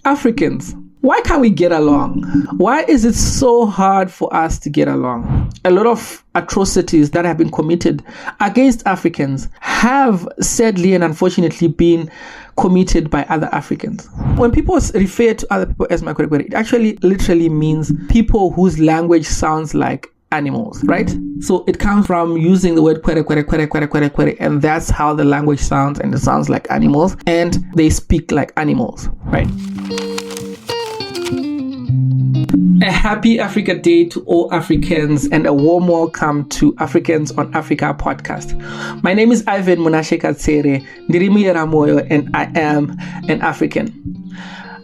Africans, why can't we get along? Why is it so hard for us to get along? A lot of atrocities that have been committed against Africans have sadly and unfortunately been committed by other Africans. When people refer to other people as Makwere, it actually literally means people whose language sounds like animals, right? So it comes from using the word kwere, kwere, kwere, kwere, kwere, kwere, and that's how the language sounds, and it sounds like animals, and they speak like animals, right? A happy Africa Day to all Africans, and a warm welcome to Africans on Africa podcast. My name is Ivan Munashe Katsere, Ndirimi Ramoyo, and I am an African.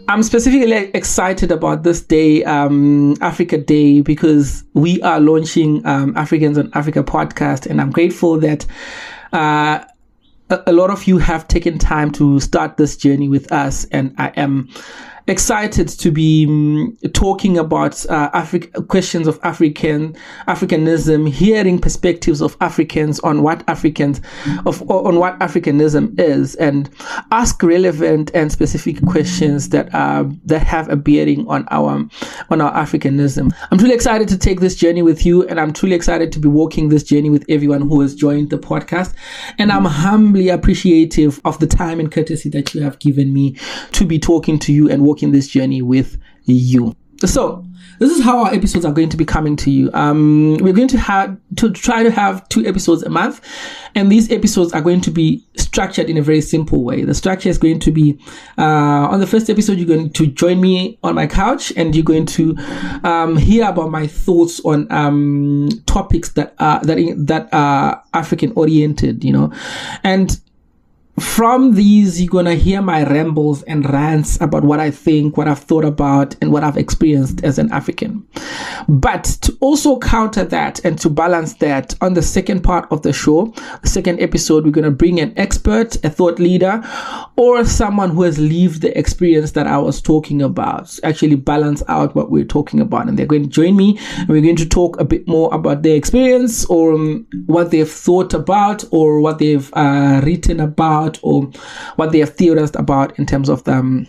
I'm specifically excited about this day, Africa Day, because we are launching Africans on Africa podcast, and I'm grateful that a lot of you have taken time to start this journey with us, and I am excited to be talking about questions of Africanism, hearing perspectives of Africans on what Africanism is, and ask relevant and specific questions that have a bearing on our Africanism. I'm truly excited to take this journey with you, and I'm truly excited to be walking this journey with everyone who has joined the podcast. And I'm humbly appreciative of the time and courtesy that you have given me to be talking to you and walking this journey with you. So this is how our episodes are going to be coming to you. We're going to try to have 2 episodes a month, and these episodes are going to be structured in a very simple way. The structure is going to be on the first episode, you're going to join me on my couch, and you're going to hear about my thoughts on topics that are African oriented, and from these, you're going to hear my rambles and rants about what I think, what I've thought about, and what I've experienced as an African. But to also counter that and to balance that, on the second part of the show, the second episode, we're going to bring an expert, a thought leader, or someone who has lived the experience that I was talking about, actually balance out what we're talking about. And they're going to join me, and we're going to talk a bit more about their experience, or what they've thought about, or what they've written about, or what they have theorized about in terms of the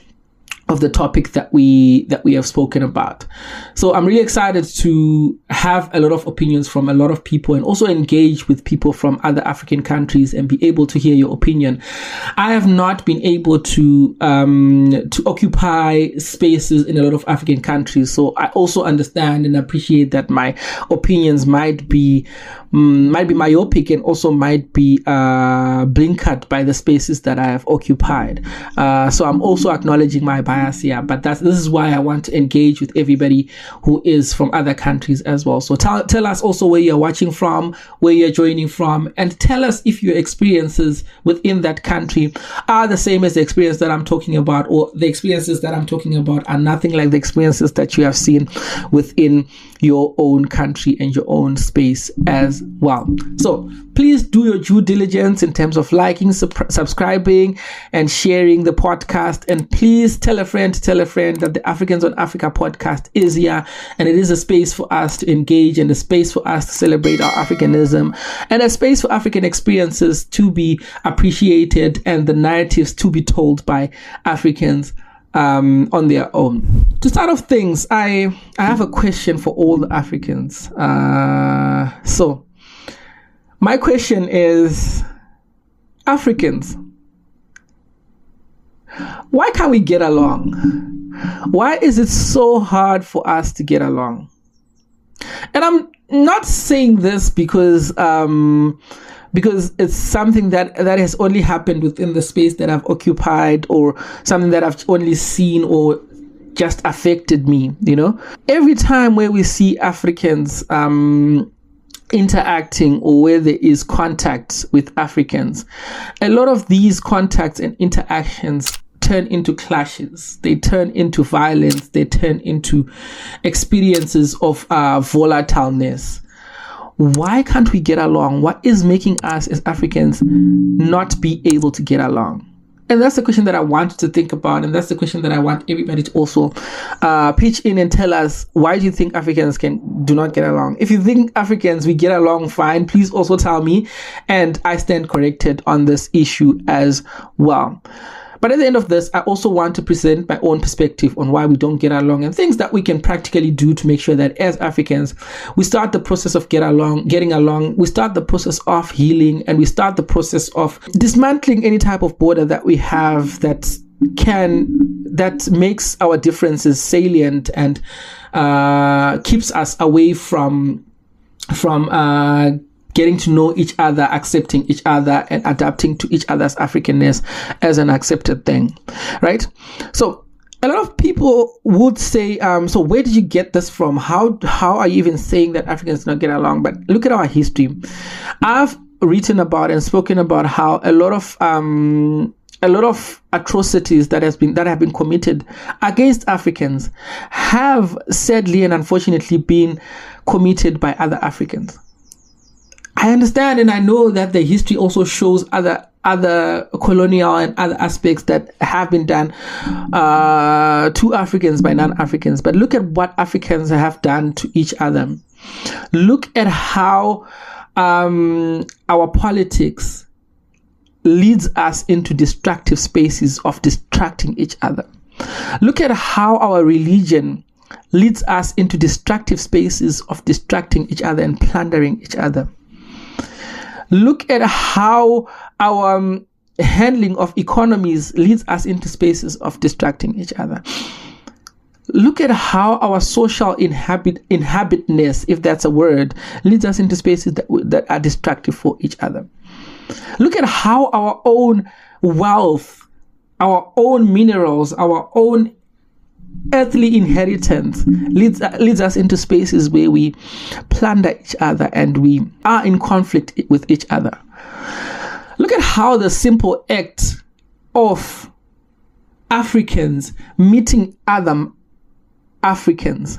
topic that we have spoken about. So I'm really excited to have a lot of opinions from a lot of people, and also engage with people from other African countries and be able to hear your opinion. I have not been able to occupy spaces in a lot of African countries, so I also understand and appreciate that my opinions might be myopic, and also might be blinkered by the spaces that I have occupied. So I'm also acknowledging my bias here, but this is why I want to engage with everybody who is from other countries as well. So tell us also where you're watching from, where you're joining from, and tell us if your experiences within that country are the same as the experience that I'm talking about, or the experiences that I'm talking about are nothing like the experiences that you have seen within your own country and your own space as well. So please do your due diligence in terms of liking, subscribing, and sharing the podcast. And please tell a friend that the Africans on Africa podcast is here, and it is a space for us to engage, and a space for us to celebrate our Africanism, and a space for African experiences to be appreciated, and the narratives to be told by Africans on their own. To start off things, I have a question for all the Africans. So my question is, Africans, why can't we get along? Why is it so hard for us to get along? And I'm not saying this because it's something that has only happened within the space that I've occupied, or something that I've only seen or just affected me, Every time where we see Africans interacting, or where there is contact with Africans, a lot of these contacts and interactions turn into clashes, they turn into violence, they turn into experiences of volatileness. Why can't we get along? What is making us as Africans not be able to get along? And that's the question that I want to think about, and that's the question that I want everybody to also pitch in and tell us. Why do you think Africans do not get along? If you think Africans, we get along fine, please also tell me, and I stand corrected on this issue as well. But at the end of this, I also want to present my own perspective on why we don't get along and things that we can practically do to make sure that as Africans, we start the process of getting along, we start the process of healing, and we start the process of dismantling any type of border that we have that makes our differences salient and keeps us away from getting to know each other, accepting each other, and adapting to each other's Africanness as an accepted thing, right? So a lot of people would say, so where did you get this from? How are you even saying that Africans do not get along? But look at our history. I've written about and spoken about how a lot of atrocities that have been committed against Africans have sadly and unfortunately been committed by other Africans. I understand and I know that the history also shows other colonial and other aspects that have been done to Africans by non-Africans. But look at what Africans have done to each other. Look at how our politics leads us into destructive spaces of distracting each other. Look at how our religion leads us into destructive spaces of distracting each other and plundering each other. Look at how our handling of economies leads us into spaces of distracting each other. Look at how our social inhabitness, if that's a word, leads us into spaces that are destructive for each other. Look at how our own wealth, our own minerals, our own earthly inheritance leads us into spaces where we plunder each other and we are in conflict with each other. Look at how the simple act of Africans meeting other Africans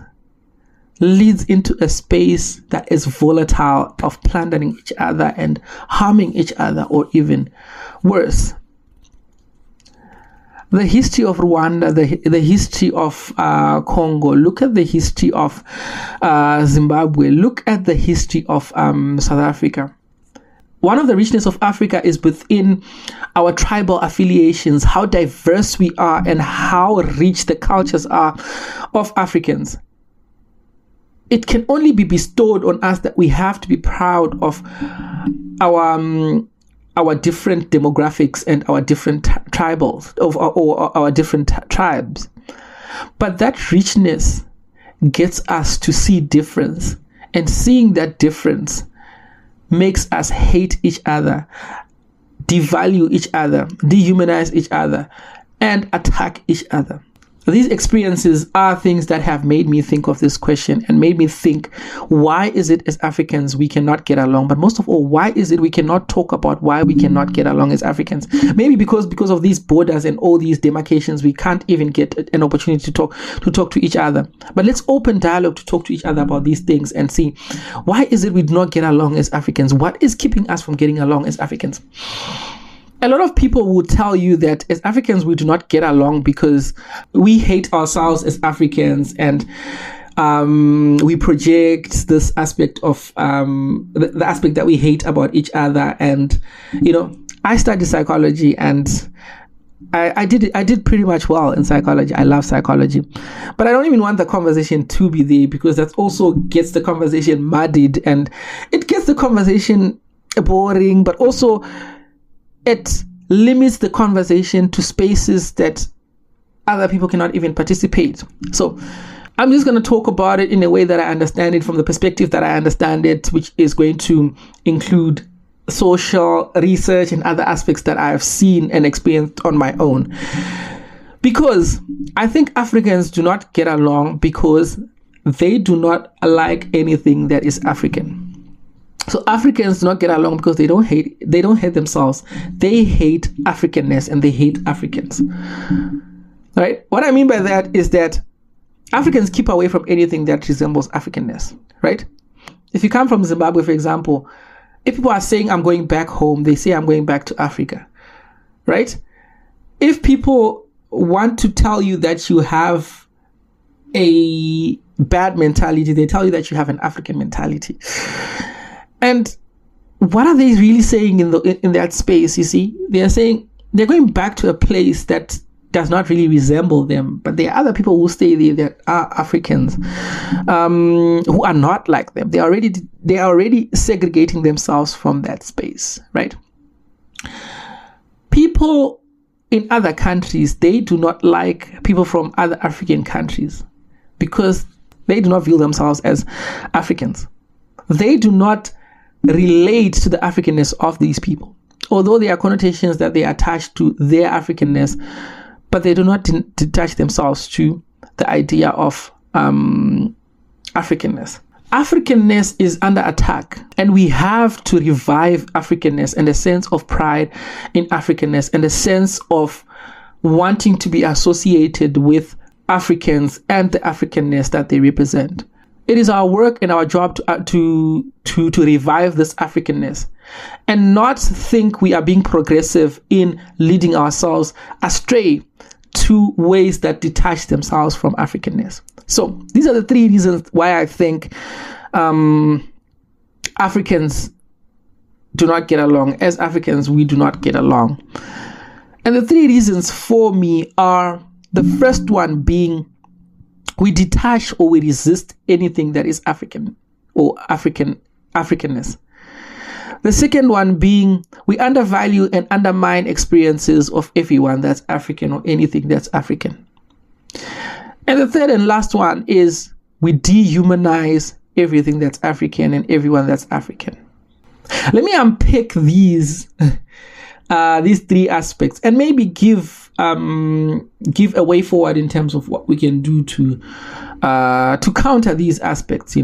leads into a space that is volatile of plundering each other and harming each other, or even worse. The history of Rwanda, the history of Congo, look at the history of Zimbabwe, look at the history of South Africa. One of the richness of Africa is within our tribal affiliations, how diverse we are and how rich the cultures are of Africans. It can only be bestowed on us that we have to be proud of our different demographics and our different tribals, or our different tribes. But that richness gets us to see difference, and seeing that difference makes us hate each other, devalue each other, dehumanize each other, and attack each other. These experiences are things that have made me think of this question and made me think, why is it as Africans we cannot get along? But most of all, why is it we cannot talk about why we cannot get along as Africans? Maybe because of these borders and all these demarcations, we can't even get an opportunity to talk to each other. But let's open dialogue to talk to each other about these things and see, why is it we do not get along as Africans? What is keeping us from getting along as Africans? A lot of people will tell you that as Africans, we do not get along because we hate ourselves as Africans, and we project this aspect of the aspect that we hate about each other. And, I studied psychology, and I did pretty much well in psychology. I love psychology, but I don't even want the conversation to be there, because that also gets the conversation muddied and it gets the conversation boring, but also it limits the conversation to spaces that other people cannot even participate. So I'm just going to talk about it in a way that I understand it, from the perspective that I understand it, which is going to include social research and other aspects that I have seen and experienced on my own. Because I think Africans do not get along because they do not like anything that is African. So Africans do not get along because they don't hate themselves. They hate Africanness and they hate Africans. Right? What I mean by that is that Africans keep away from anything that resembles Africanness. Right? If you come from Zimbabwe, for example, if people are saying I'm going back home, they say I'm going back to Africa. Right? If people want to tell you that you have a bad mentality, they tell you that you have an African mentality. And what are they really saying in that space? You see, they are saying they're going back to a place that does not really resemble them, but there are other people who stay there that are Africans, who are not like them. They are already segregating themselves from that space, right? People in other countries, they do not like people from other African countries because they do not view themselves as Africans. They do not relate to the Africanness of these people, although there are connotations that they attach to their Africanness, but they do not detach themselves to the idea of Africanness. Africanness is under attack, and we have to revive Africanness and a sense of pride in Africanness and a sense of wanting to be associated with Africans and the Africanness that they represent. It is our work and our job to revive this Africanness and not think we are being progressive in leading ourselves astray to ways that detach themselves from Africanness. So these are the three reasons why I think Africans do not get along. As Africans, we do not get along. And the three reasons for me are, the first one being, we detach or we resist anything that is African or Africanness. The second one being, we undervalue and undermine experiences of everyone that's African or anything that's African. And the third and last one is, we dehumanize everything that's African and everyone that's African. Let me unpick these three aspects and maybe give a way forward in terms of what we can do to counter these aspects.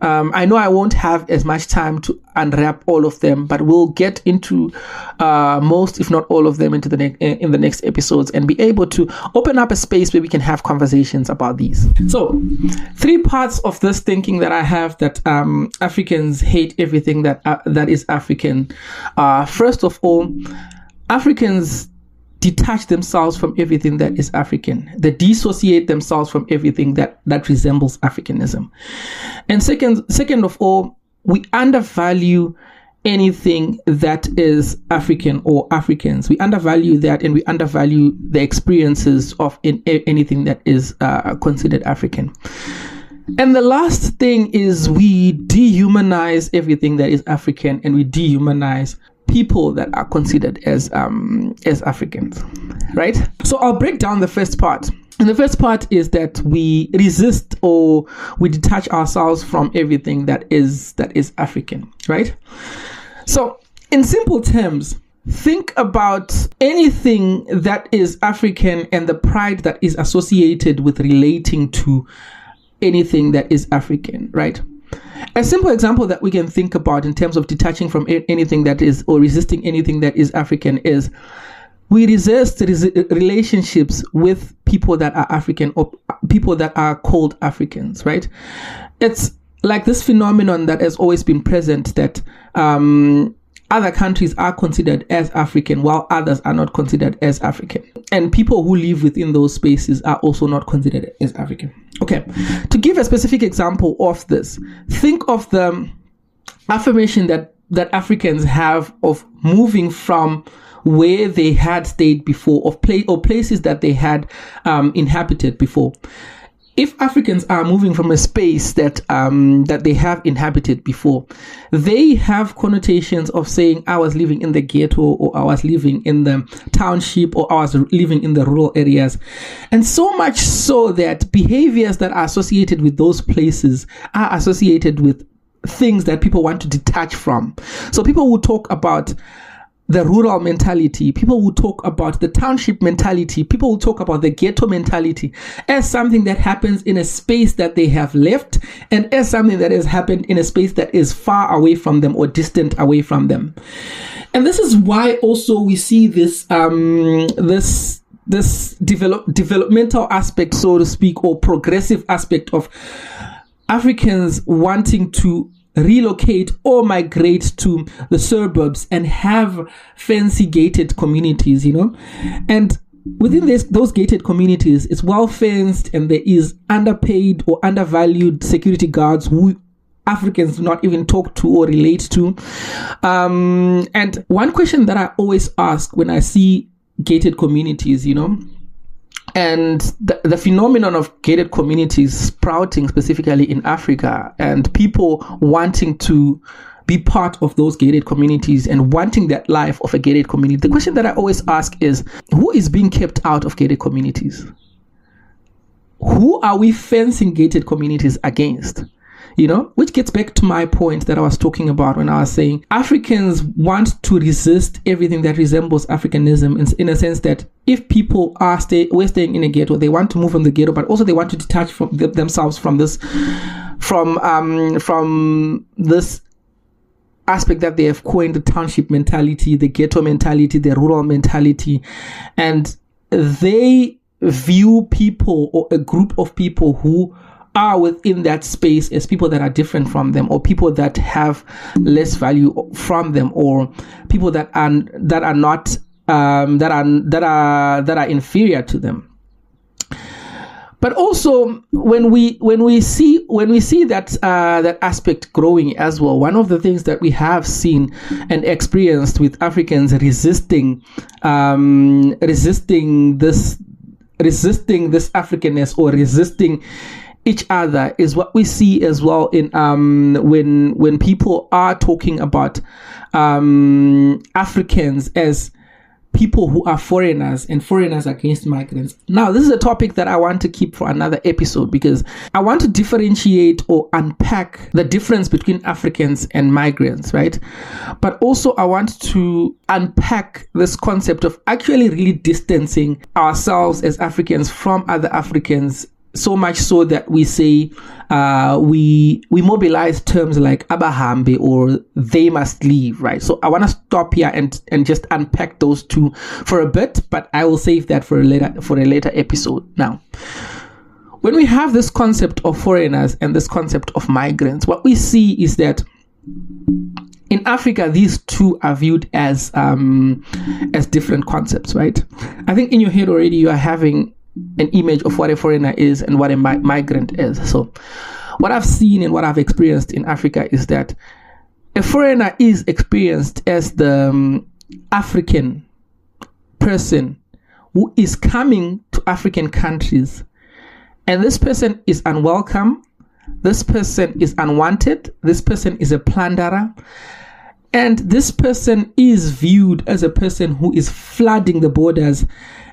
I know I won't have as much time to unwrap all of them, but we'll get into most, if not all of them, in the next episodes, and be able to open up a space where we can have conversations about these. So, three parts of this thinking that I have, that Africans hate everything that is African. First of all, Africans detach themselves from everything that is African. They dissociate themselves from everything that resembles Africanism. And second of all, we undervalue anything that is African or Africans. We undervalue that, and we undervalue the experiences of anything that is considered African. And the last thing is, we dehumanize everything that is African, and we dehumanize people that are considered as Africans, right? So I'll break down the first part. And the first part is that we resist or we detach ourselves from everything that is African, right? So in simple terms, think about anything that is African and the pride that is associated with relating to anything that is African, right? A simple example that we can think about in terms of detaching from anything that is, or resisting anything that is African, is we resist relationships with people that are African or people that are called Africans, right? It's like this phenomenon that has always been present, that other countries are considered as African while others are not considered as African. And people who live within those spaces are also not considered as African. Okay, to give a specific example of this, think of the affirmation that Africans have of moving from where they had stayed before, or places that they had inhabited before. If Africans are moving from a space that they have inhabited before, they have connotations of saying, I was living in the ghetto, or I was living in the township, or I was living in the rural areas. And so much so that behaviors that are associated with those places are associated with things that people want to detach from. So people will talk about the rural mentality, people will talk about the township mentality, people will talk about the ghetto mentality as something that happens in a space that they have left, and as something that has happened in a space that is far away from them or distant away from them. And this is why also we see this developmental aspect, so to speak, or progressive aspect of Africans wanting to relocate or migrate to the suburbs and have fancy gated communities, and within those gated communities, it's well fenced, and there is underpaid or undervalued security guards who Africans do not even talk to or relate to. And one question that I always ask when I see gated communities, and the phenomenon of gated communities sprouting specifically in Africa, and people wanting to be part of those gated communities and wanting that life of a gated community. The question that I always ask is, who is being kept out of gated communities? Who are we fencing gated communities against? Which gets back to my point that I was talking about when I was saying Africans want to resist everything that resembles Africanism, in a sense that if people we're staying in a ghetto, they want to move from the ghetto, but also they want to detach from themselves from this aspect that they have coined, the township mentality, the ghetto mentality, the rural mentality, and they view people or a group of people who are within that space as people that are different from them, or people that have less value from them, or people that are inferior to them. But also, when we see that that aspect growing as well, one of the things that we have seen and experienced with Africans resisting this Africanness, or resisting each other, is what we see as well in when people are talking about Africans as people who are foreigners and foreigners against migrants. Now, this is a topic that I want to keep for another episode, because I want to differentiate or unpack the difference between Africans and migrants, right? But also I want to unpack this concept of actually really distancing ourselves as Africans from other Africans, so much so that we say we mobilize terms like abahambe or they must leave, right? So I want to stop here and just unpack those two for a bit, but I will save that for a later episode. Now, when we have this concept of foreigners and this concept of migrants, what we see is that in Africa, these two are viewed as different concepts, right? I think in your head already you are having an image of what a foreigner is and what a migrant is. So what I've seen and what I've experienced in Africa is that a foreigner is experienced as the African person who is coming to African countries, and this person is unwelcome, this person is unwanted, this person is a plunderer, and this person is viewed as a person who is flooding the borders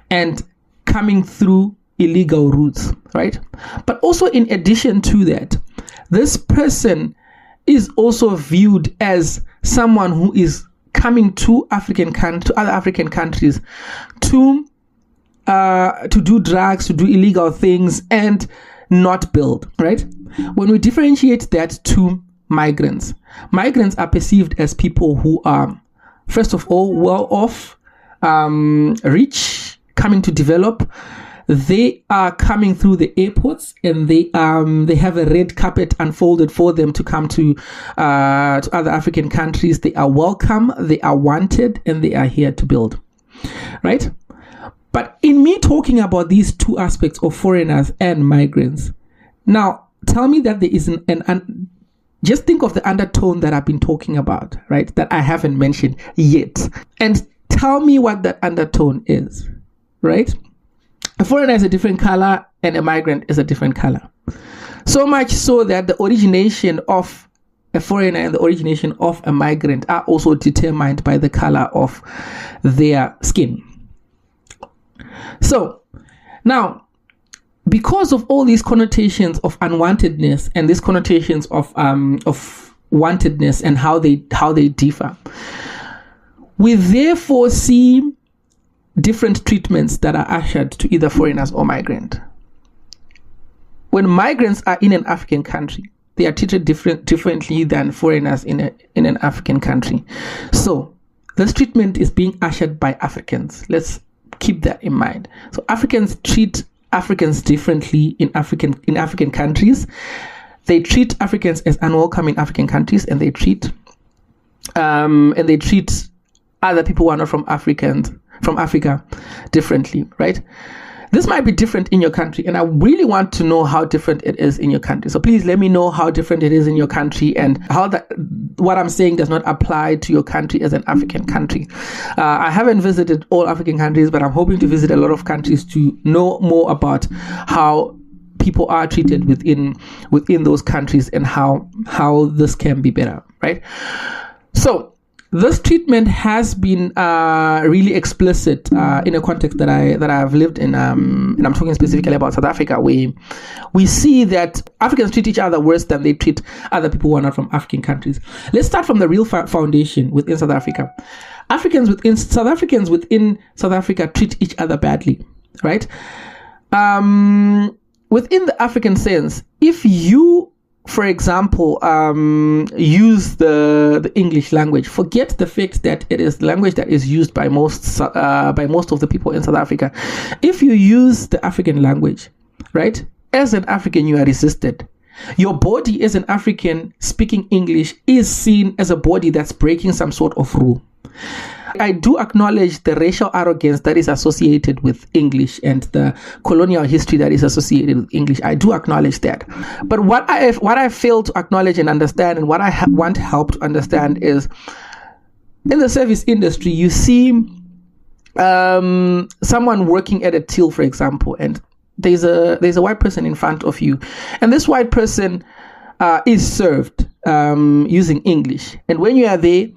and coming through illegal routes, right? But also, in addition to that, this person is also viewed as someone who is coming to other African countries to do drugs, to do illegal things, and not build, right? When we differentiate that to migrants are perceived as people who are, first of all, well off, rich, coming to develop. They are coming through the airports, and they have a red carpet unfolded for them to come to other African countries. They are welcome, they are wanted, and they are here to build, right? But in me talking about these two aspects of foreigners and migrants, now tell me that there is just think of the undertone that I've been talking about, right? That I haven't mentioned yet, and tell me what that undertone is. Right? A foreigner is a different color and a migrant is a different color. So much so that the origination of a foreigner and the origination of a migrant are also determined by the color of their skin. So now, because of all these connotations of unwantedness and these connotations of wantedness and how they differ, we therefore see different treatments that are ushered to either foreigners or migrant. When migrants are in an African country, they are treated differently than foreigners in an African country. So this treatment is being ushered by Africans. Let's keep that in mind. So Africans treat Africans differently in African countries. They treat Africans as unwelcome in African countries, and they treat other people who are not from Africa differently, right? This might be different in your country, and I really want to know how different it is in your country. So please let me know how different it is in your country, and how that what I'm saying does not apply to your country as an African country. I haven't visited all African countries, but I'm hoping to visit a lot of countries to know more about how people are treated within those countries, and how this can be better, right? So this treatment has been really explicit in a context that I've lived in, and I'm talking specifically about South Africa, where we see that Africans treat each other worse than they treat other people who are not from African countries. Let's start from the real foundation within South Africa. South Africans within South Africa treat each other badly, right? Within the African sense, if you, for example, use the English language, forget the fact that it is the language that is used by most of the people in South Africa. If you use the African language, right, as an African, you are resisted. Your body as an African speaking English is seen as a body that's breaking some sort of rule. I do acknowledge the racial arrogance that is associated with English and the colonial history that is associated with English. I do acknowledge that. But what I fail to acknowledge and understand, and what I want help to understand, is in the service industry, you see someone working at a till, for example, and there's a white person in front of you, and this white person is served using English. And when you are there,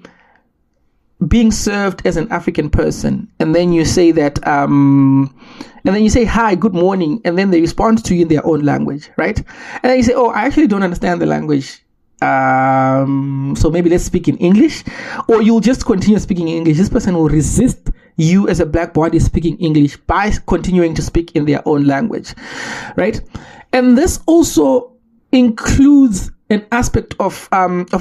being served as an African person, and then you say that, and then you say, hi, good morning, and then they respond to you in their own language, right? And then you say, oh, I actually don't understand the language, so maybe let's speak in English, or you'll just continue speaking in English. This person will resist you as a black body speaking English by continuing to speak in their own language, right? And this also includes an aspect of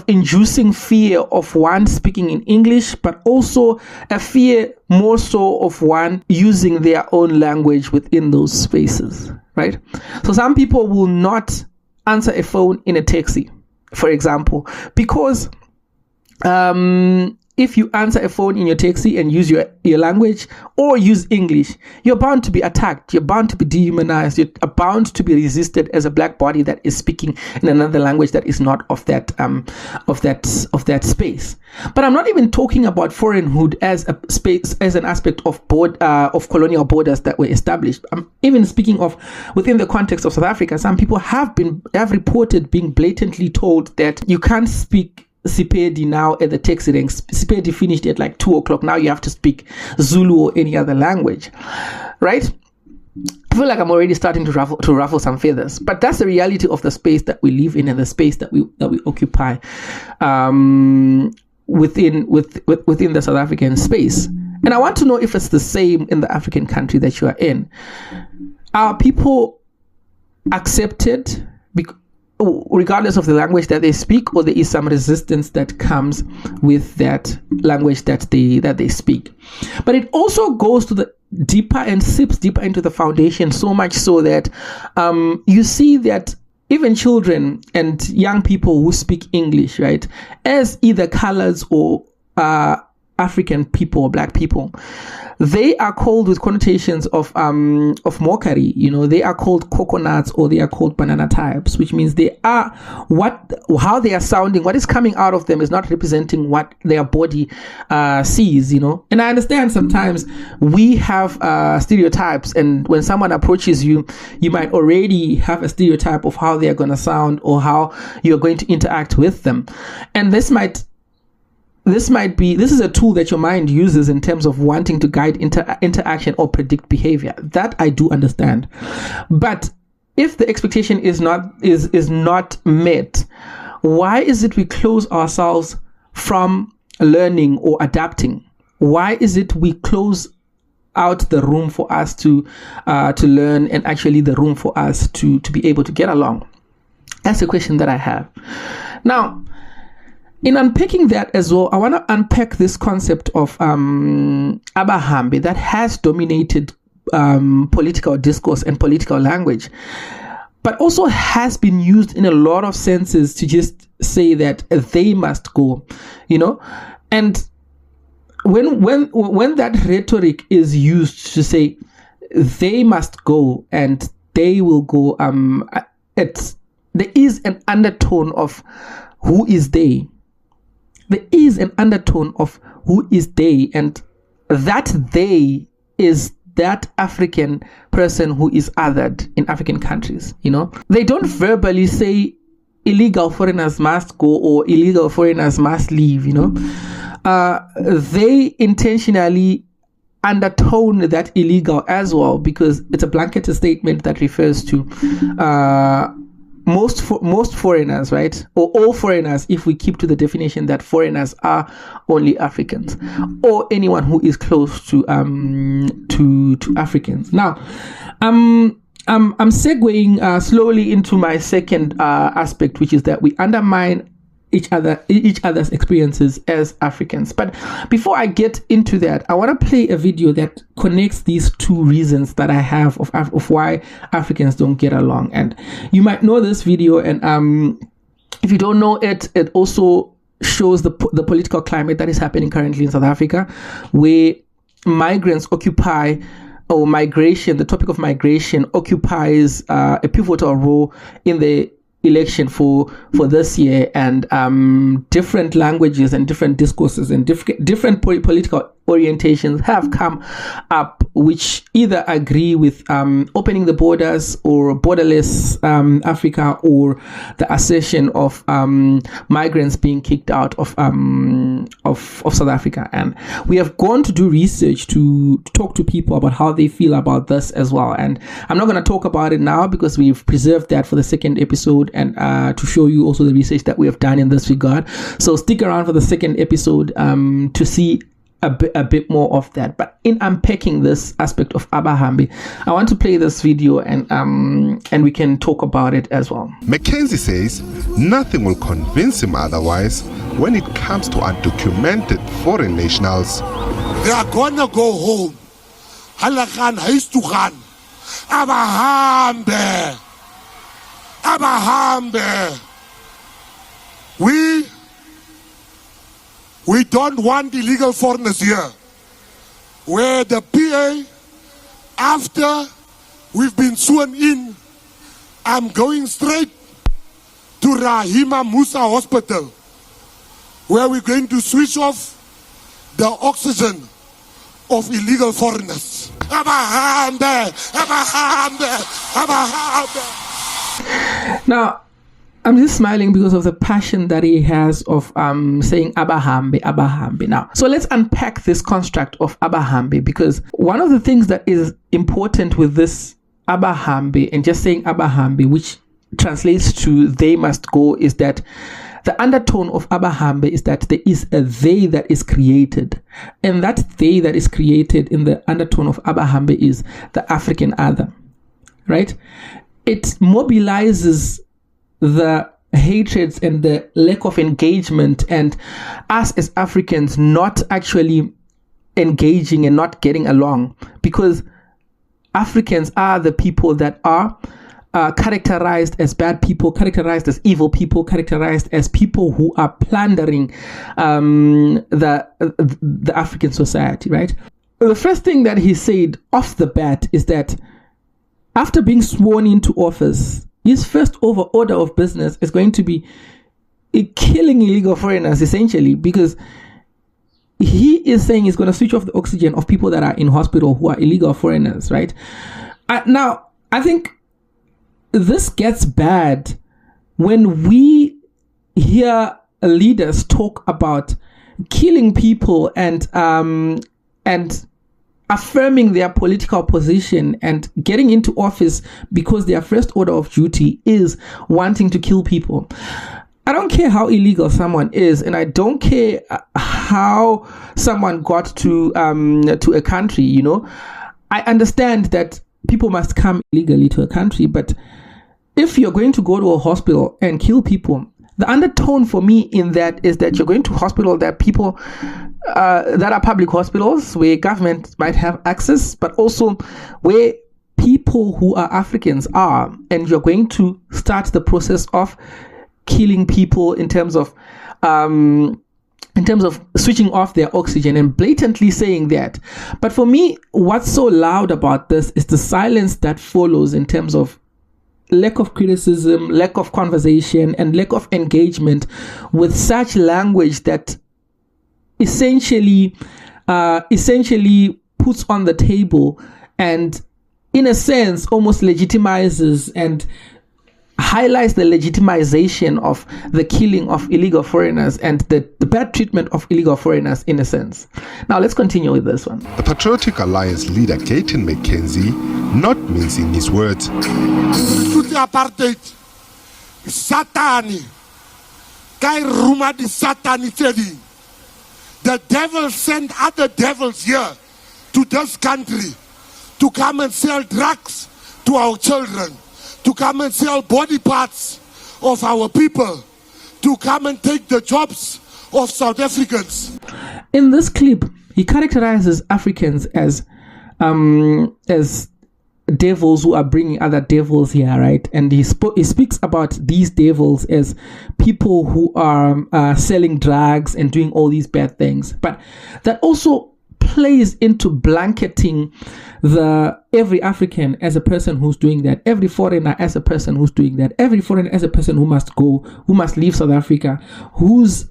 inducing fear of one speaking in English, but also a fear more so of one using their own language within those spaces, right? So some people will not answer a phone in a taxi, for example, because if you answer a phone in your taxi and use your language or use English, you're bound to be attacked. You're bound to be dehumanized. You're bound to be resisted as a black body that is speaking in another language that is not of that space. But I'm not even talking about foreignhood as a space, as an aspect of of colonial borders that were established. I'm even speaking of within the context of South Africa. Some people have reported being blatantly told that you can't speak Sepedi now at the taxi rank. Sepedi finished at like 2:00. Now you have to speak Zulu or any other language, right? I feel like I'm already starting to ruffle some feathers, but that's the reality of the space that we live in and the space that we occupy within the South African space. And I want to know if it's the same in the African country that you are in. Are people accepted regardless of the language that they speak, or there is some resistance that comes with that language that they speak? But it also goes to the deeper and sips deeper into the foundation, so much so that you see that even children and young people who speak English, right, as either colors or African people or black people, they are called with connotations of mockery. You know, they are called coconuts or they are called banana types, which means they are how they are sounding, what is coming out of them is not representing what their body sees, you know. And I understand sometimes we have stereotypes, and when someone approaches you, you might already have a stereotype of how they are going to sound or how you're going to interact with them. And this is a tool that your mind uses in terms of wanting to guide interaction or predict behavior. That I do understand. But if the expectation is not met, why is it we close ourselves from learning or adapting? Why is it we close out the room for us to learn, and actually the room for us to be able to get along? That's a question that I have. Now, in unpacking that as well, I want to unpack this concept of abahambi that has dominated political discourse and political language, but also has been used in a lot of senses to just say that they must go, you know. And when that rhetoric is used to say they must go and they will go. There is an undertone of who is they. There is an undertone of who is they, and that they is that African person who is othered in African countries. They don't verbally say illegal foreigners must go or illegal foreigners must leave. They intentionally undertone that illegal as well, because it's a blanket statement that refers to most foreigners, right? Or all foreigners, if we keep to the definition that foreigners are only Africans, or anyone who is close to Africans. Now, I'm segueing slowly into my second aspect, which is that we undermine each other's experiences as Africans. But before I get into that, I want to play a video that connects these two reasons that I have of why Africans don't get along. And you might know this video, and if you don't know it, it also shows the political climate that is happening currently in South Africa, where migrants occupy, or migration, the topic of migration occupies a pivotal role in the election for this year, and different languages and different discourses and different political orientations have come up, which either agree with opening the borders or borderless Africa, or the assertion of migrants being kicked out of South Africa. And we have gone to do research to talk to people about how they feel about this as well. And I'm not going to talk about it now because we've preserved that for the second episode, and to show you also the research that we have done in this regard. So stick around for the second episode to see a bit more of that. But in unpacking this aspect of Abahambe, I want to play this video, and we can talk about it as well. Mackenzie says nothing will convince him otherwise when it comes to undocumented foreign nationals. They are gonna go home. Halakan haistukan. Abahambe. Abahambe. We don't want illegal foreigners here. Where the PA, after we've been sworn in, I'm going straight to Rahima Musa Hospital, where we're going to switch off the oxygen of illegal foreigners. Abahambe, Abahambe, Abahambe. Now, I'm just smiling because of the passion that he has of saying Abahambe, Abahambe. Now, so let's unpack this construct of Abahambe, because one of the things that is important with this Abahambe and just saying Abahambe, which translates to they must go, is that the undertone of Abahambe is that there is a they that is created. And that they that is created in the undertone of Abahambe is the African other, right? It mobilizes the hatreds and the lack of engagement, and us as Africans not actually engaging and not getting along, because Africans are the people that are characterized as bad people, characterized as evil people, characterized as people who are plundering the African society, right? The first thing that he said off the bat is that after being sworn into office, his first order of business is going to be killing illegal foreigners, essentially, because he is saying he's going to switch off the oxygen of people that are in hospital who are illegal foreigners, right? Now, I think this gets bad when we hear leaders talk about killing people and affirming their political position and getting into office because their first order of duty is wanting to kill people. I don't care how illegal someone is, and I don't care how someone got to a country, you know. I understand that people must come illegally to a country, but if you're going to go to a hospital and kill people, the undertone for me in that is that you're going to hospital that people that are public hospitals where government might have access, but also where people who are Africans are, and you're going to start the process of killing people in terms of in terms of switching off their oxygen and blatantly saying that. But for me, what's so loud about this is the silence that follows in terms of lack of criticism, lack of conversation, and lack of engagement with such language that essentially puts on the table and, in a sense, almost legitimizes and highlights the legitimization of the killing of illegal foreigners and the bad treatment of illegal foreigners, in a sense. Now let's continue with this one. The Patriotic Alliance leader Gayton McKenzie, not mincing his words, apartheid satani kai ruma di satani tedi. The devil sent other devils here to this country to come and sell drugs to our children, to come and sell body parts of our people, to come and take the jobs of South Africans. In this clip, he characterizes Africans as devils who are bringing other devils here, right? And he speaks about these devils as people who are selling drugs and doing all these bad things. But that also plays into blanketing every African as a person who's doing that, every foreigner as a person who's doing that, every foreigner as a person who must go, who must leave South Africa, whose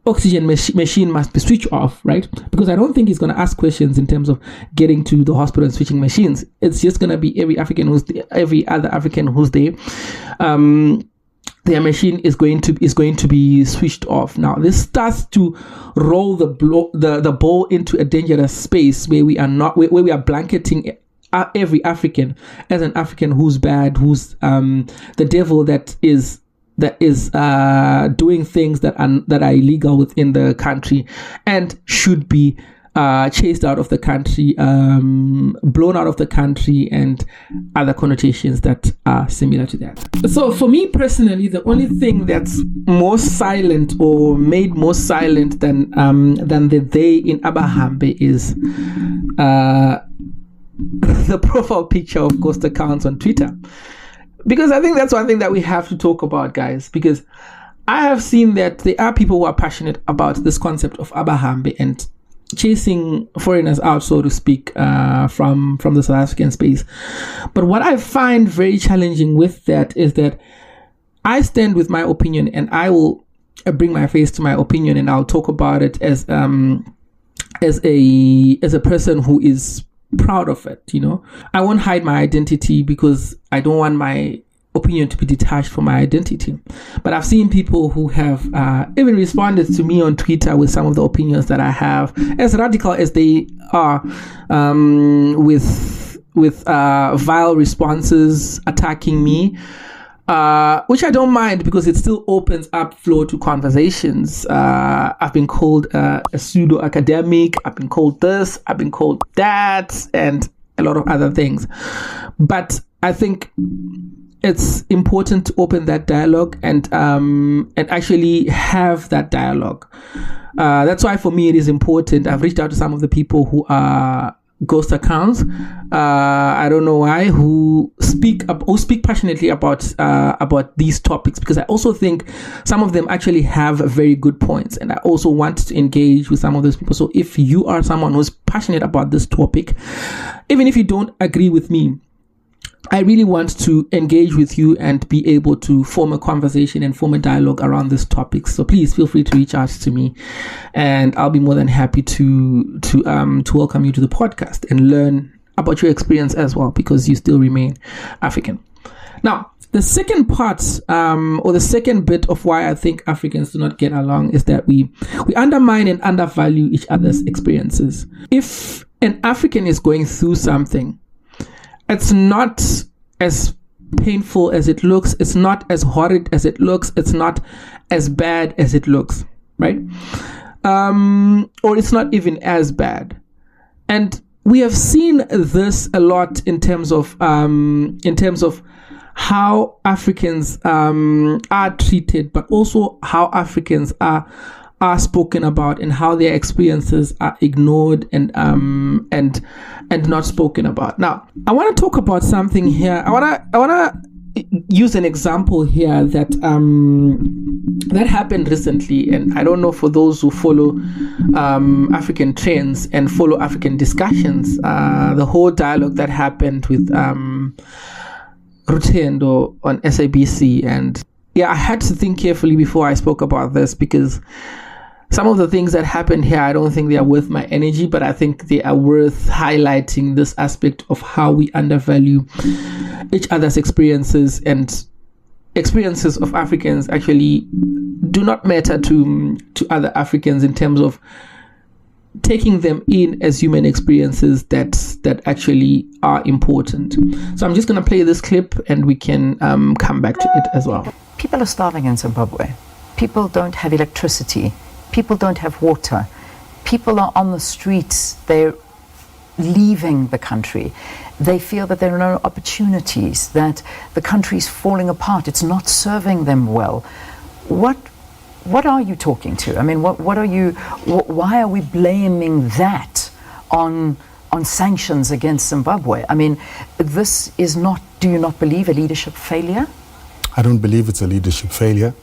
oxygen machine must be switched off, right? Because I don't think he's going to ask questions in terms of getting to the hospital and switching machines. It's just going to be every other African who's there. Their machine is going to be switched off. Now this starts to roll the ball into a dangerous space where we are blanketing every African as an African who's bad, who's the devil that is doing things that are illegal within the country and should be chased out of the country, blown out of the country, and other connotations that are similar to that. So for me personally, the only thing that's more silent or made more silent than the they in Abahambe is the profile picture of ghost accounts on Twitter. Because I think that's one thing that we have to talk about, guys, because I have seen that there are people who are passionate about this concept of Abahambe and chasing foreigners out, so to speak, from the South African space. But what I find very challenging with that is that I stand with my opinion and I will bring my face to my opinion and I'll talk about it as a person who is proud of it. I won't hide my identity because I don't want my opinion to be detached from my identity. But I've seen people who have even responded to me on Twitter with some of the opinions that I have, as radical as they are, with vile responses attacking me, which I don't mind because it still opens up flow to conversations. I've been called a pseudo academic, I've been called this, I've been called that, and a lot of other things. But I think it's important to open that dialogue and actually have that dialogue. That's why for me it is important. I've reached out to some of the people who are ghost accounts. I don't know why, who speak passionately about these topics, because I also think some of them actually have very good points, and I also want to engage with some of those people. So if you are someone who's passionate about this topic, even if you don't agree with me, I really want to engage with you and be able to form a conversation and form a dialogue around this topic. So please feel free to reach out to me, and I'll be more than happy to welcome you to the podcast and learn about your experience as well, because you still remain African. Now, the second part, or the second bit of why I think Africans do not get along is that we undermine and undervalue each other's experiences. If an African is going through something, it's not as painful as it looks. It's not as horrid as it looks. It's not as bad as it looks, right? Or it's not even as bad. And we have seen this a lot in terms of how Africans are treated, but also how Africans are spoken about and how their experiences are ignored and not spoken about. Now, I want to talk about something here. I want to use an example here that that happened recently, and I don't know for those who follow African trends and follow African discussions, the whole dialogue that happened with Rutendo on SABC. And yeah, I had to think carefully before I spoke about this, because some of the things that happened here, I don't think they are worth my energy, but I think they are worth highlighting this aspect of how we undervalue each other's experiences, and experiences of Africans actually do not matter to other Africans in terms of taking them in as human experiences that actually are important. So I'm just going to play this clip and we can come back to it as well. People are starving in Zimbabwe. People don't have electricity. People don't have water. People are on the streets. They're leaving the country. They feel that there are no opportunities, that the country's falling apart. It's not serving them well. What are you talking to? I mean, why are we blaming that on sanctions against Zimbabwe? I mean, this is not, do you not believe, a leadership failure? I don't believe it's a leadership failure.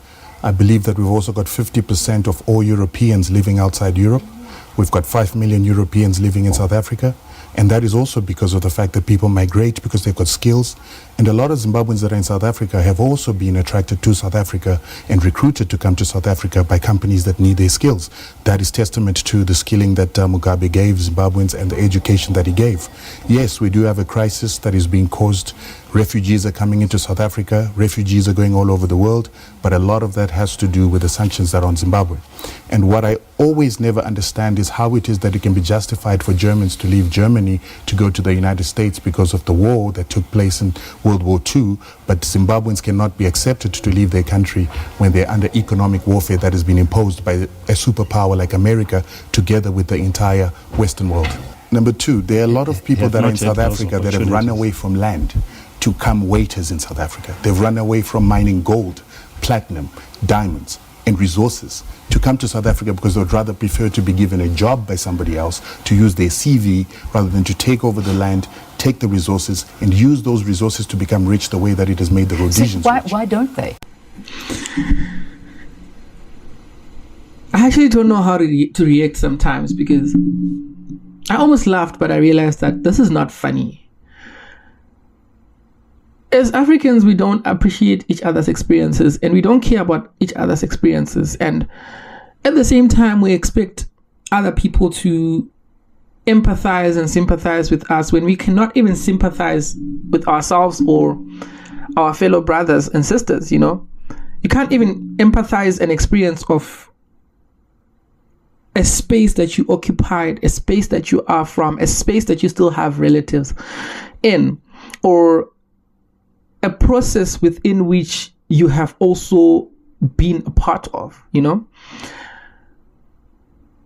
I believe that we've also got 50% of all Europeans living outside Europe. We've got 5 million Europeans living in South Africa. And that is also because of the fact that people migrate because they've got skills. And a lot of Zimbabweans that are in South Africa have also been attracted to South Africa and recruited to come to South Africa by companies that need their skills. That is testament to the skilling that Mugabe gave Zimbabweans and the education that he gave. Yes, we do have a crisis that is being caused. Refugees are coming into South Africa. Refugees are going all over the world. But a lot of that has to do with the sanctions that are on Zimbabwe. And what I always never understand is how it is that it can be justified for Germans to leave Germany to go to the United States because of the war that took place in World War II, but Zimbabweans cannot be accepted to leave their country when they're under economic warfare that has been imposed by a superpower like America together with the entire Western world. Number two, there are a lot of people that are in South Africa that have run away from land to come waiters in South Africa. They've run away from mining gold, platinum, diamonds, and resources to come to South Africa because they would rather prefer to be given a job by somebody else, to use their CV rather than to take over the land, take the resources, and use those resources to become rich the way that it has made the Rhodesians rich. Why don't they? I actually don't know how to react sometimes, because I almost laughed, but I realized that this is not funny. As Africans, we don't appreciate each other's experiences and we don't care about each other's experiences. And at the same time, we expect other people to empathize and sympathize with us when we cannot even sympathize with ourselves or our fellow brothers and sisters, you know. You can't even empathize an experience of a space that you occupied, a space that you are from, a space that you still have relatives in, or a process within which you have also been a part of, you know.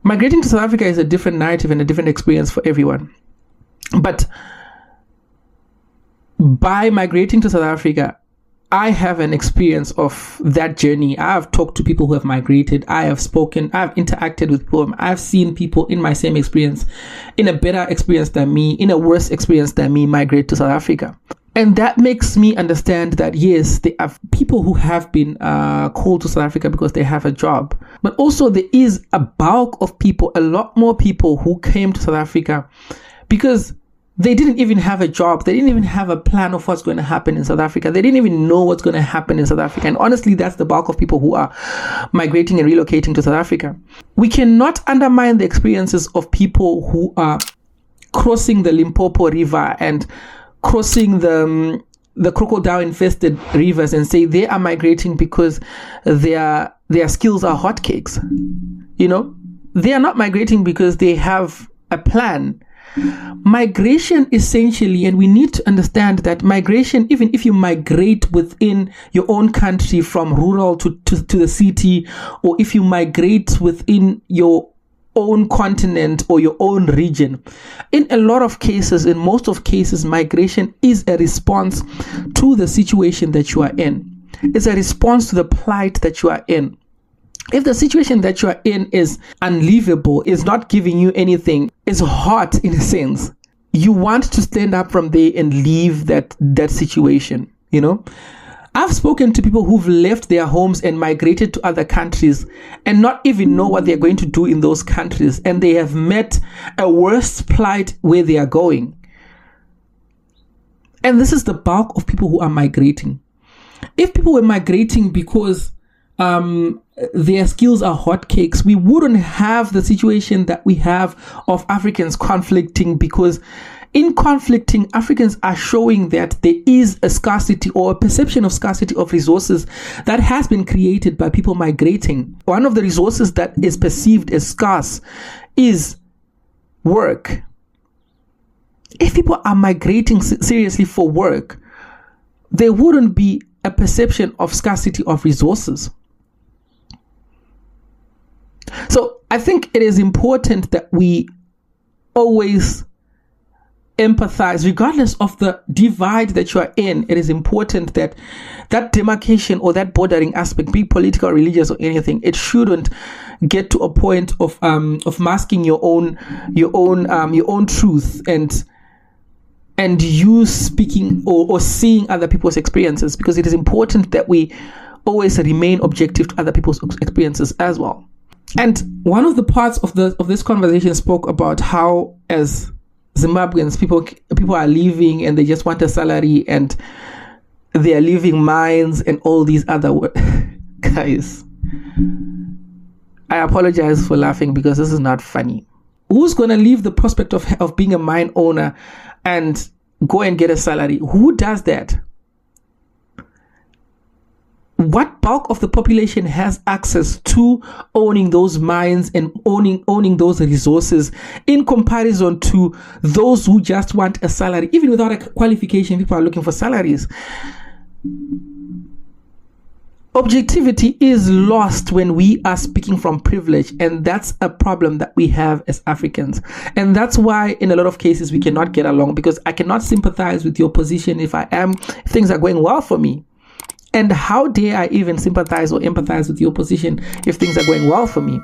Migrating to South Africa is a different narrative and a different experience for everyone. But by migrating to South Africa, I have an experience of that journey. I have talked to people who have migrated. I have spoken, I have interacted with people. I've seen people in my same experience, in a better experience than me, in a worse experience than me, migrate to South Africa. And that makes me understand that, yes, there are people who have been called to South Africa because they have a job. But also there is a bulk of people, a lot more people who came to South Africa because they didn't even have a job. They didn't even have a plan of what's going to happen in South Africa. They didn't even know what's going to happen in South Africa. And honestly, that's the bulk of people who are migrating and relocating to South Africa. We cannot undermine the experiences of people who are crossing the Limpopo River and crossing the crocodile-infested rivers and say they are migrating because their skills are hotcakes. You know, they are not migrating because they have a plan. Migration essentially, and we need to understand that migration, even if you migrate within your own country from rural to the city, or if you migrate within your own continent or your own region, in a lot of cases, in most of cases, migration is a response to the situation that you are in. It's a response to the plight that you are in. If the situation that you are in is unlivable, is not giving you anything, is hot in a sense, you want to stand up from there and leave that situation, you know. I've spoken to people who've left their homes and migrated to other countries and not even know what they're going to do in those countries. And they have met a worse plight where they are going. And this is the bulk of people who are migrating. If people were migrating because their skills are hotcakes, we wouldn't have the situation that we have of Africans conflicting, because in conflicting, Africans are showing that there is a scarcity or a perception of scarcity of resources that has been created by people migrating. One of the resources that is perceived as scarce is work. If people are migrating seriously for work, there wouldn't be a perception of scarcity of resources. So I think it is important that we always empathize, regardless of the divide that you are in. It is important that that demarcation or that bordering aspect, be political, religious, or anything, it shouldn't get to a point of masking your own truth and you speaking or seeing other people's experiences, because it is important that we always remain objective to other people's experiences as well. And one of the parts of this conversation spoke about how, as Zimbabweans, people are leaving and they just want a salary, and they are leaving mines and all these other guys. I apologize for laughing because this is not funny. Who's going to leave the prospect of being a mine owner and go and get a salary? Who does that? What bulk of the population has access to owning those mines and owning those resources in comparison to those who just want a salary? Even without a qualification, people are looking for salaries. Objectivity is lost when we are speaking from privilege, and that's a problem that we have as Africans. And that's why in a lot of cases we cannot get along, because I cannot sympathize with your position if things are going well for me. And how dare I even sympathize or empathize with your position if things are going well for me?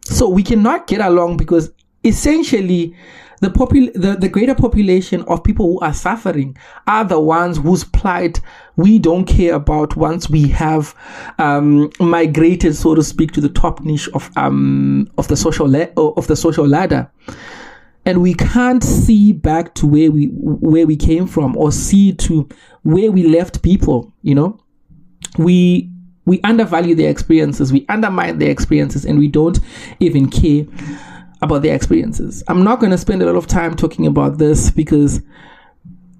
So we cannot get along, because essentially the greater population of people who are suffering are the ones whose plight we don't care about once we have migrated, so to speak, to the top niche of the social ladder. And we can't see back to where we came from, or see to where we left people, you know. We undervalue their experiences, we undermine their experiences, and we don't even care about their experiences. I'm not going to spend a lot of time talking about this, because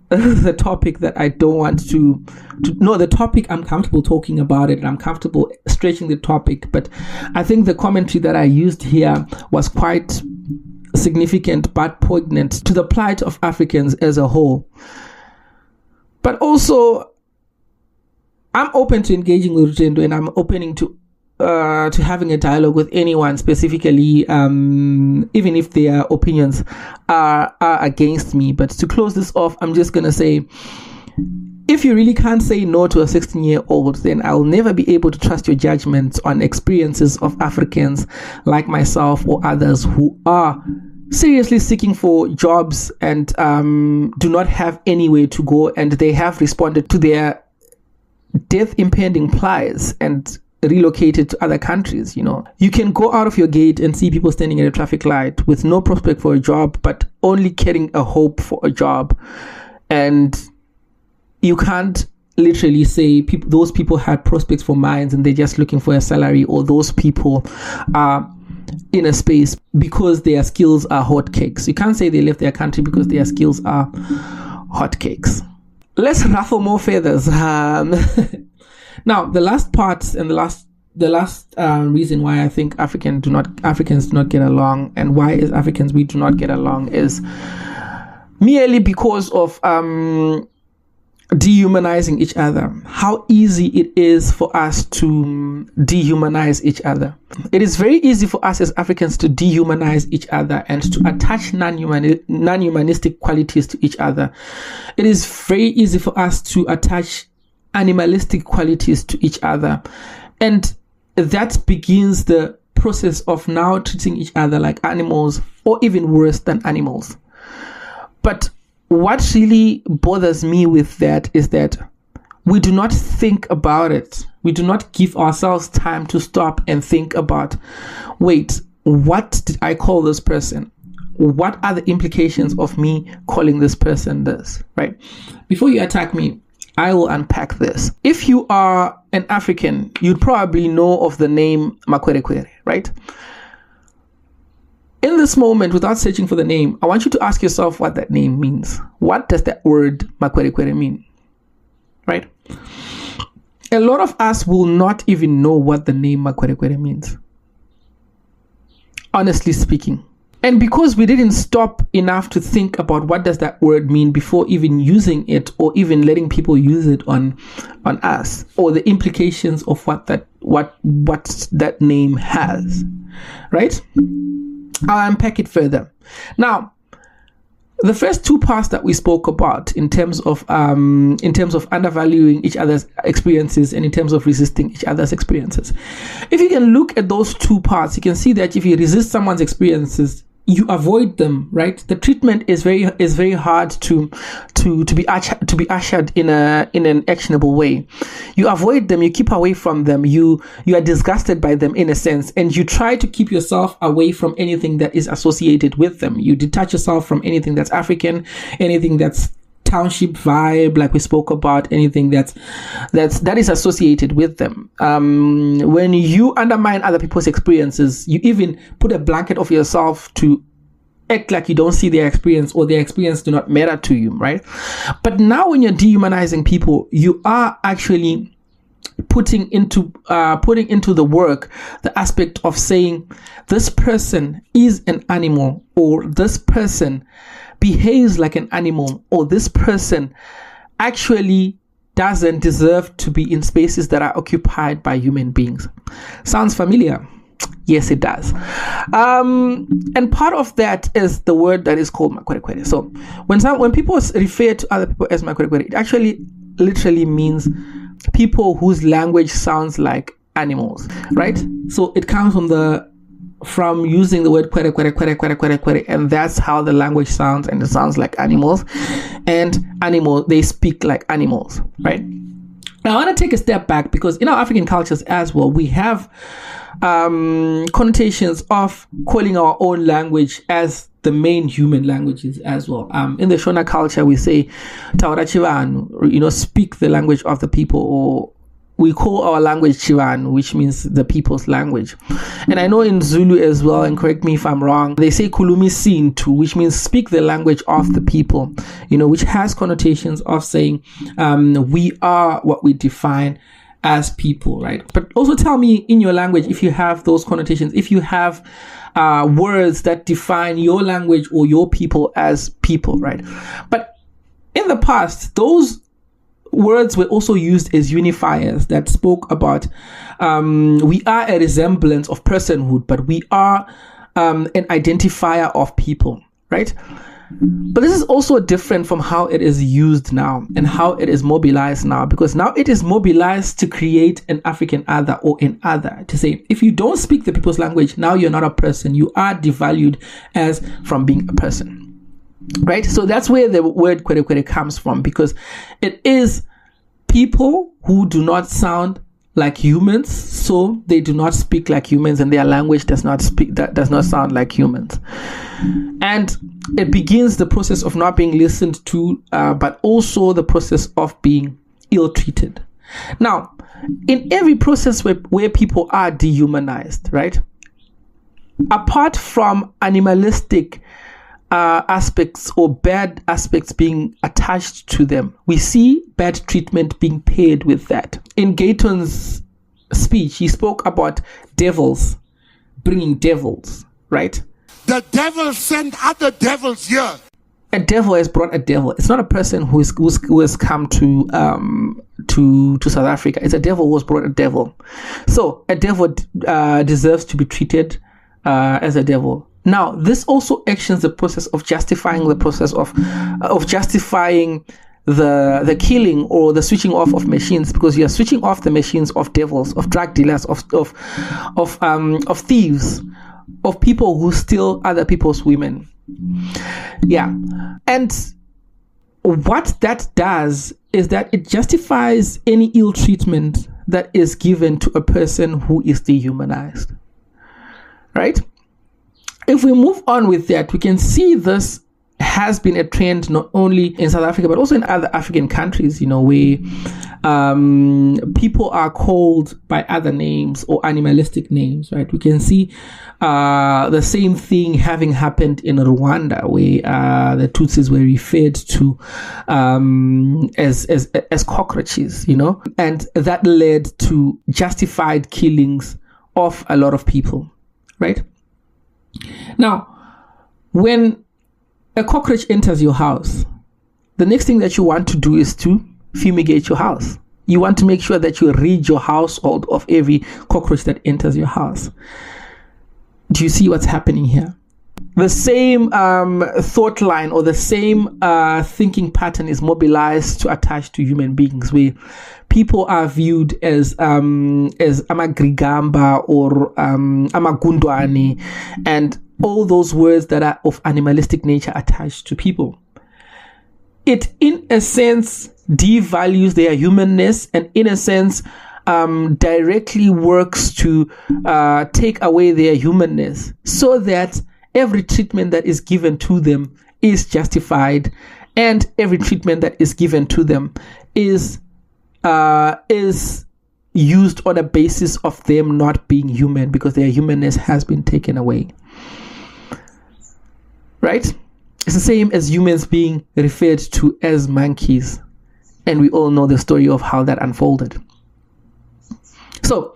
this is a topic that I don't want to know. The topic, I'm comfortable talking about it, and I'm comfortable stretching the topic, but I think the commentary that I used here was quite significant but poignant to the plight of Africans as a whole. But also, I'm open to engaging with Rutendo, and I'm opening to having a dialogue with anyone, specifically, even if their opinions are against me. But to close this off, I'm just going to say, if you really can't say no to a 16-year-old, then I'll never be able to trust your judgments on experiences of Africans like myself or others who are seriously seeking for jobs and do not have anywhere to go, and they have responded to their death impending plies and relocated to other countries. You know, you can go out of your gate and see people standing at a traffic light with no prospect for a job, but only carrying a hope for a job. And you can't literally say those people had prospects for mines and they're just looking for a salary, or those people are in a space because their skills are hotcakes. You can't say they left their country because their skills are hotcakes. Let's ruffle more feathers. Now, the last part and the last reason why I think Africans do not get along, and why as Africans we do not get along, is merely because of dehumanizing each other. How easy it is for us to dehumanize each other. It is very easy for us as Africans to dehumanize each other and to attach non-humanistic qualities to each other. It is very easy for us to attach animalistic qualities to each other. And that begins the process of now treating each other like animals, or even worse than animals. But what really bothers me with that is that we do not think about it. We do not give ourselves time to stop and think about, wait, what did I call this person? What are the implications of me calling this person this, right? Before you attack me, I will unpack this. If you are an African, you'd probably know of the name Makwerekwere, right? In this moment, without searching for the name, I want you to ask yourself what that name means. What does that word Makwerekwere mean, right? A lot of us will not even know what the name Makwerekwere means, honestly speaking. And because we didn't stop enough to think about what does that word mean before even using it or even letting people use it on us, or the implications of what that name has, right? I'll unpack it further. Now, the first two parts that we spoke about in terms of undervaluing each other's experiences and in terms of resisting each other's experiences. If you can look at those two parts, you can see that if you resist someone's experiences, you avoid them, right? The treatment is very hard to be ushered in an actionable way. You avoid them, you keep away from them, you are disgusted by them in a sense, and you try to keep yourself away from anything that is associated with them. You detach yourself from anything that's African, anything that's township vibe, like we spoke about, anything that is associated with them. When you undermine other people's experiences, you even put a blanket of yourself to act like you don't see their experience, or their experience do not matter to you, right? But now when you're dehumanizing people, you are actually putting into the work the aspect of saying this person is an animal, or this person behaves like an animal, or this person actually doesn't deserve to be in spaces that are occupied by human beings. Sounds familiar? Yes, it does. And part of that is the word that is called Makwerekwere. So when people refer to other people as Makwerekwere, it actually literally means people whose language sounds like animals, right? So it comes from using the word kwere, kwere, kwere, kwere, kwere, kwere, and that's how the language sounds, and it sounds like animals, and they speak like animals, right? Now I want to take a step back, because in our African cultures as well, we have connotations of calling our own language as the main human languages as well. In the Shona culture, we say Taura Chivanu, speak the language of the people, or we call our language Chivan, which means the people's language. And I know in Zulu as well, and correct me if I'm wrong, they say Kulumi Sintu, which means speak the language of the people, which has connotations of saying we are what we define as people, right? But also tell me in your language if you have those connotations, if you have words that define your language or your people as people, right? But in the past, those words were also used as unifiers that spoke about we are a resemblance of personhood, but we are an identifier of people, right? But this is also different from how it is used now and how it is mobilized now, because now it is mobilized to create an African other, or an other, to say if you don't speak the people's language, now you're not a person, you are devalued as from being a person. Right? So that's where the word kwere kwere comes from, because it is people who do not sound like humans, so they do not speak like humans, and their language does not sound like humans. And it begins the process of not being listened to, but also the process of being ill-treated. Now, in every process where people are dehumanized, right? Apart from animalistic aspects or bad aspects being attached to them, we see bad treatment being paired with that. In Gayton's speech, he spoke about devils bringing devils, right? The devil sent other devils here. A devil has brought a devil. It's not a person who has come to South Africa. It's a devil who has brought a devil. So a devil deserves to be treated as a devil. Now, this also actions the process of justifying the process of justifying the killing or the switching off of machines, because you are switching off the machines of devils, of drug dealers, of thieves, of people who steal other people's women. Yeah. And what that does is that it justifies any ill treatment that is given to a person who is dehumanized, right? If we move on with that, we can see this has been a trend not only in South Africa, but also in other African countries, where people are called by other names or animalistic names, right? We can see the same thing having happened in Rwanda, where the Tutsis were referred to as cockroaches, and that led to justified killings of a lot of people, right? Now, when a cockroach enters your house, the next thing that you want to do is to fumigate your house. You want to make sure that you rid your household of every cockroach that enters your house. Do you see what's happening here? The same thought line or the same thinking pattern is mobilized to attach to human beings, where people are viewed as amagrigamba or amagundwane, and all those words that are of animalistic nature attached to people. It, in a sense, devalues their humanness, and in a sense, directly works to take away their humanness, so that every treatment that is given to them is justified, and every treatment that is given to them is used on a basis of them not being human, because their humanness has been taken away. Right? It's the same as humans being referred to as monkeys. And we all know the story of how that unfolded. So,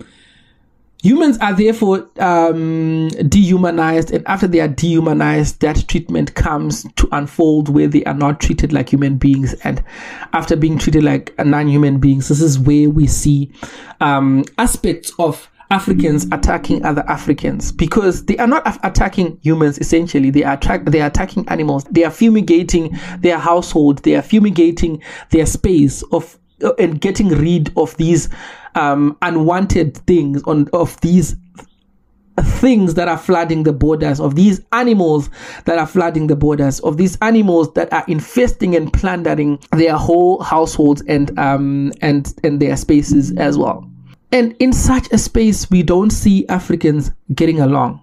humans are therefore dehumanized, and after they are dehumanized, that treatment comes to unfold where they are not treated like human beings. And after being treated like non-human beings, this is where we see aspects of Africans attacking other Africans, because they are not attacking humans. Essentially, they are attacking animals. They are fumigating their household. They are fumigating their space and getting rid of these unwanted things, of these things that are flooding the borders, of these animals that are flooding the borders, of these animals that are infesting and plundering their whole households and their spaces as well. And in such a space, we don't see Africans getting along.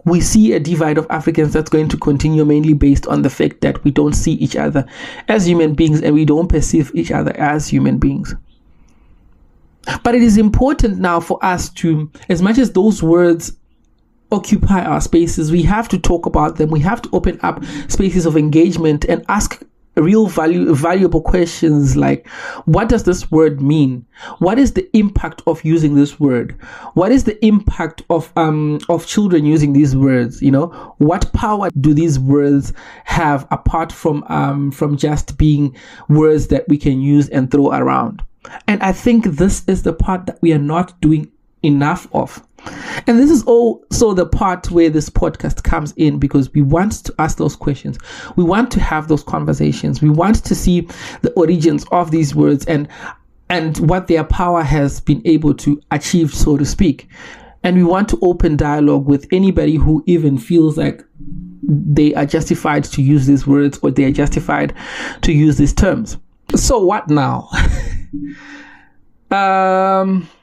We see a divide of Africans that's going to continue, mainly based on the fact that we don't see each other as human beings, and we don't perceive each other as human beings. But it is important now for us to, as much as those words occupy our spaces, we have to talk about them. We have to open up spaces of engagement and ask real valuable questions like, what does this word mean? What is the impact of using this word? What is the impact of children using these words? What power do these words have apart from just being words that we can use and throw around? And I think this is the part that we are not doing enough of. And this is also the part where this podcast comes in, because we want to ask those questions. We want to have those conversations. We want to see the origins of these words and what their power has been able to achieve, so to speak. And we want to open dialogue with anybody who even feels like they are justified to use these words, or they are justified to use these terms. So what now?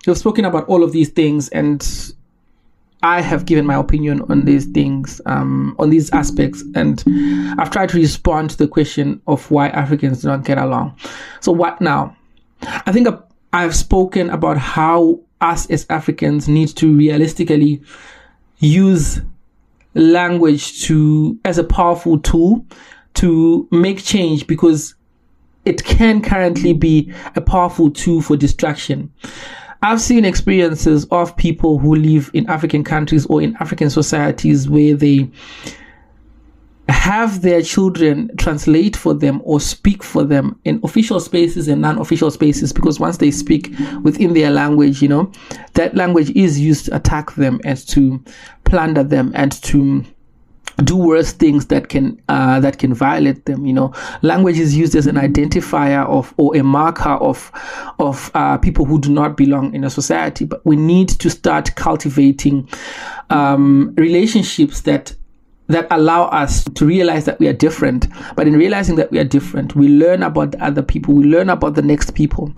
We've spoken about all of these things, and I have given my opinion on these things, on these aspects, and I've tried to respond to the question of why Africans do not get along. So what now? I think I've spoken about how us as Africans need to realistically use language as a powerful tool to make change, because it can currently be a powerful tool for distraction. I've seen experiences of people who live in African countries or in African societies where they have their children translate for them or speak for them in official spaces and non-official spaces, because once they speak within their language, that language is used to attack them and to plunder them and to do worse things that can violate them. Language is used as an identifier or a marker of people who do not belong in a society. But we need to start cultivating relationships that that allow us to realize that we are different. But in realizing that we are different, we learn about the other people, we learn about the next people.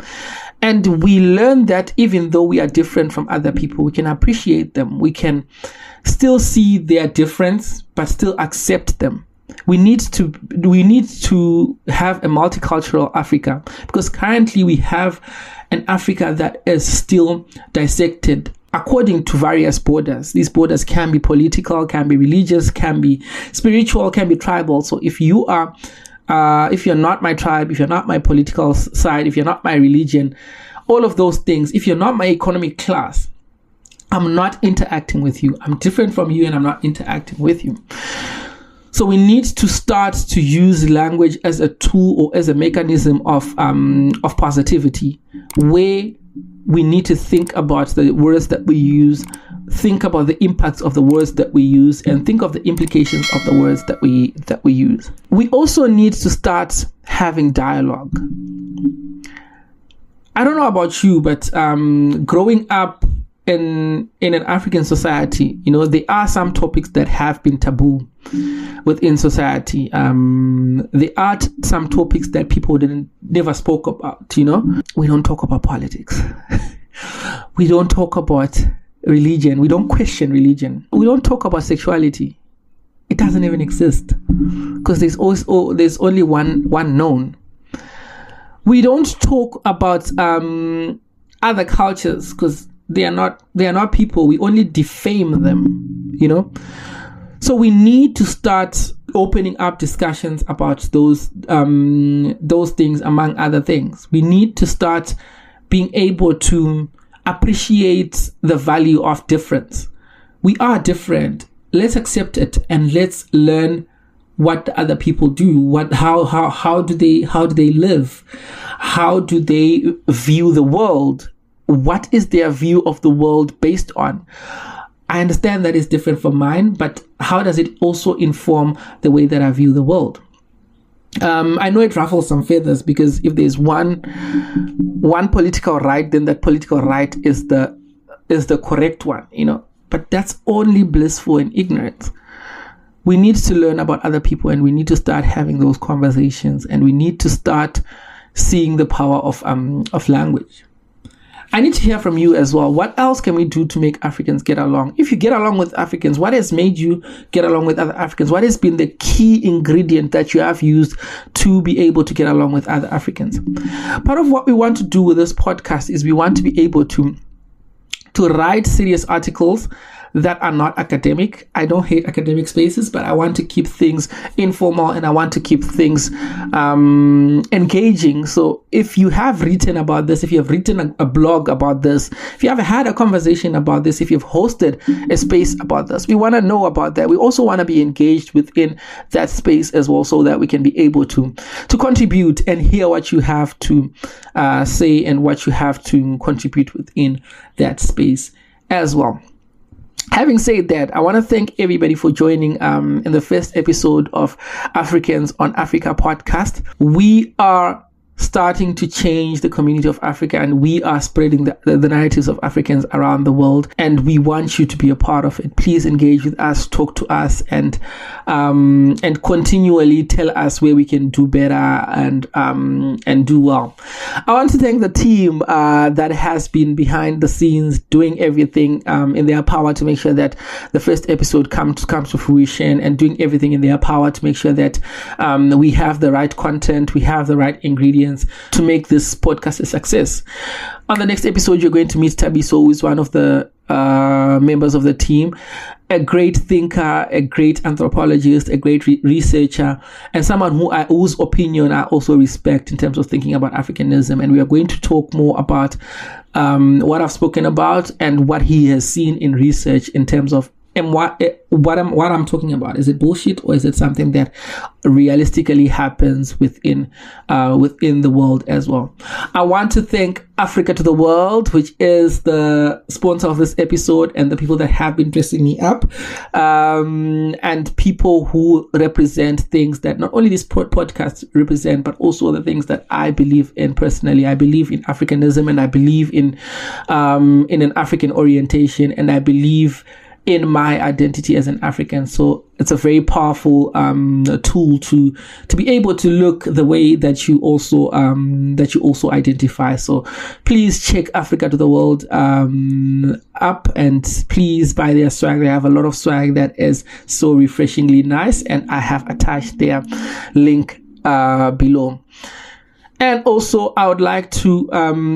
And we learn that even though we are different from other people, we can appreciate them. We can still see their difference, but still accept them. We need to have a multicultural Africa, because currently we have an Africa that is still dissected according to various borders. These borders can be political, can be religious, can be spiritual, can be tribal. So if you're not my tribe, if you're not my political side, if you're not my religion, all of those things, if you're not my economic class, I'm not interacting with you. I'm different from you and I'm not interacting with you. So we need to start to use language as a tool or as a mechanism of positivity, where we need to think about the words that we use, think about the impacts of the words that we use, and think of the implications of the words that we use. We also need to start having dialogue. I don't know about you, but growing up in an African society, there are some topics that have been taboo within society. There are some topics that people never spoke about. We don't talk about politics. We don't talk about religion. We don't question religion. We don't talk about sexuality. It doesn't even exist, because there's only one known. We don't talk about other cultures, because they are not people. We only defame them, So we need to start opening up discussions about those things, among other things. We need to start being able to appreciate the value of difference. We are different. Let's accept it and let's learn what the other people do. How do they live? How do they view the world? What is their view of the world based on? I understand that it's different from mine, but how does it also inform the way that I view the world? I know it ruffles some feathers, because if there's one political right, then that political right is the correct one, But that's only blissful in ignorance. We need to learn about other people, and we need to start having those conversations, and we need to start seeing the power of language. I need to hear from you as well. What else can we do to make Africans get along? If you get along with Africans, what has made you get along with other Africans? What has been the key ingredient that you have used to be able to get along with other Africans? Part of what we want to do with this podcast is we want to be able to write serious articles that are not academic. I don't hate academic spaces, but I want to keep things informal, and I want to keep things engaging. So if you have written about this, if you have written a blog about this, if you have had a conversation about this, if you've hosted a space about this, we want to know about that. We also want to be engaged within that space as well, so that we can be able to contribute and hear what you have to say and what you have to contribute within that space as well. Having said that, I want to thank everybody for joining in the first episode of Africans on Africa podcast. We are starting to change the community of Africa, and we are spreading the narratives of Africans around the world, and we want you to be a part of it. Please engage with us, talk to us, and continually tell us where we can do better and do well. I want to thank the team that has been behind the scenes doing everything in their power to make sure that the first episode comes to fruition, and doing everything in their power to make sure that we have the right content, we have the right ingredients to make this podcast a success. On the next episode, you're going to meet Tabiso, who is one of the members of the team, a great thinker, a great anthropologist, a great researcher, and someone whose opinion I also respect in terms of thinking about Africanism. And we are going to talk more about what I've spoken about and what he has seen in research in terms of what I'm talking about. Is it bullshit, or is it something that realistically happens within the world as well? I want to thank Africa to the World, which is the sponsor of this episode, and the people that have been dressing me up, and people who represent things that not only this podcast represent, but also the things that I believe in personally. I believe in Africanism, and I believe in an African orientation, and I believe in my identity as an African. So it's a very powerful tool to be able to look the way that you also identify. So please check Africa to the World up, and please buy their swag. They have a lot of swag that is so refreshingly nice, and I have attached their link below. And also, I would like to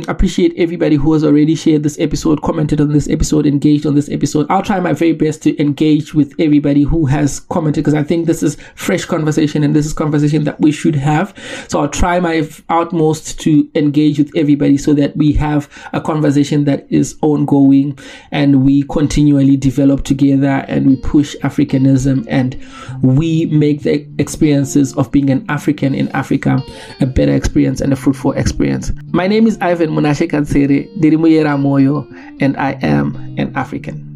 appreciate everybody who has already shared this episode, commented on this episode, engaged on this episode. I'll try my very best to engage with everybody who has commented, because I think this is fresh conversation and this is conversation that we should have. So I'll try my utmost to engage with everybody so that we have a conversation that is ongoing and we continually develop together and we push Africanism and we make the experiences of being an African in Africa a better experience and a fruitful experience. My name is Ivan Munashe Katsere, Dirimuyera Moyo, and I am an African.